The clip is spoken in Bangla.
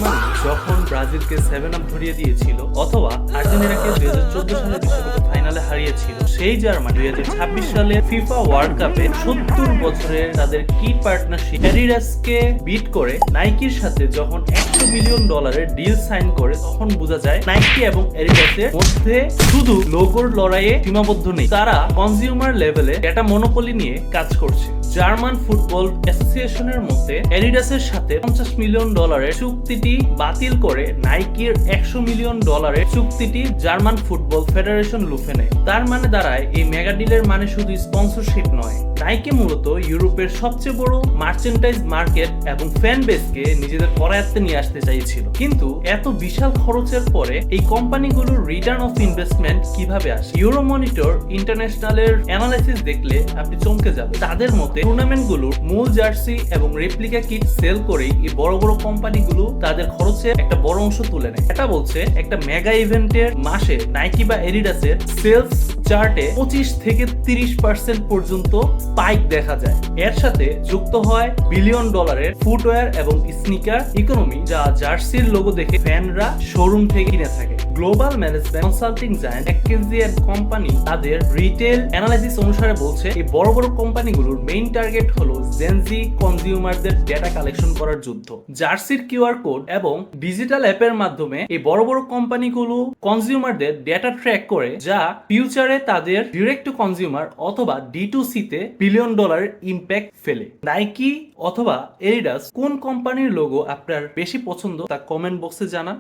জার্মানি যখন ব্রাজিলকে 7-আপ ধরিয়ে দিয়েছিল অথবা আর্জেন্টিনাকে 2014 সালে বিশ্বকাপের ফাইনালে হারিয়েছিল, সেই জার্মানি 2026 সালে ফিফা ওয়ার্ল্ড কাপে 70 বছরের তাদের কি পার্টনারশিপ অ্যাডিডাসকে বিট করে নাইকির সাথে যখন $100 মিলিয়ন ডিল সাইন করে, তখন বোঝা যায় নাইকি এবং অ্যাডিডাসের মধ্যে শুধু লোগোর লড়াইয়ে সীমাবদ্ধ নেই, তারা কনজিউমার লেভেলে একটা মনোপলি নিয়ে কাজ করছে। জার্মান ফুটবল অ্যাসোসিয়েশনের মতে অ্যাডিডাসের সাথে $50 মিলিয়ন চুক্তিটি বাতিল করে নাইকির $100 মিলিয়ন চুক্তিটি জার্মান ফুটবল ফেডারেশন লুফে নেয়। তার মানে দাঁড়ায় এই মেগা ডিলের মানে শুধু স্পন্সরশিপ নয়, নাইকি মূলত ইউরোপের সবচেয়ে বড় মার্চেন্টাইজ মার্কেট এবং ফ্যান বেসকে নিজেদের করায়ত্তে নিয়ে আসতে চাইছিল। কিন্তু এত বিশাল খরচের পরে এই কোম্পানিগুলোর রিটার্ন অফ ইনভেস্টমেন্ট কিভাবে আসে? ইউরোমনিটর ইন্টারন্যাশনালের অ্যানালাইসিস দেখলে আপনি চমকে যাবেন। তাদের মতে টুর্নামেন্টগুলোর মূল জার্সি এবং রেপ্লিকা কিট সেল করেই এই বড় বড় কোম্পানিগুলো তাদের খরচের একটা বড় অংশ তুলে নেয়। এটা বলছে একটা মেগা ইভেন্টের মাসে নাইকি বা এডিডাসের সেলস চার্টে 25 থেকে 30% পর্যন্ত স্পাইক দেখা যায়। এর সাথে যুক্ত হয় $বিলিয়ন ফুটওয়্যার এবং স্নিকার ইকোনমি, যা জার্সির লোগো দেখে ফ্যানরা শোরুম থেকে কিনে থাকে। Global management consulting giant McKinsey and company তাদের রিটেল অ্যানালাইসিস অনুসারে বলছে এই বড় বড় কোম্পানিগুলোর মেইন টার্গেট হলো জেনজি কনজিউমারদের ডেটা কালেকশন করার যুদ্ধ। জার্সির কিউআর কোড এবং ডিজিটাল অ্যাপের মাধ্যমে এই বড় বড় কোম্পানিগুলো কনজিউমারদের ডেটা ট্র্যাক করে, যা ফিউচারে তাদের ডিরেক্ট টু কনজিউমার অথবা D2C তে $বিলিয়ন ইম্প্যাক্ট ফেলে। নাইকি অথবা এডিডাস কোন কোম্পানির লোগো আপনার বেশি পছন্দ তা কমেন্ট বক্সে জানান।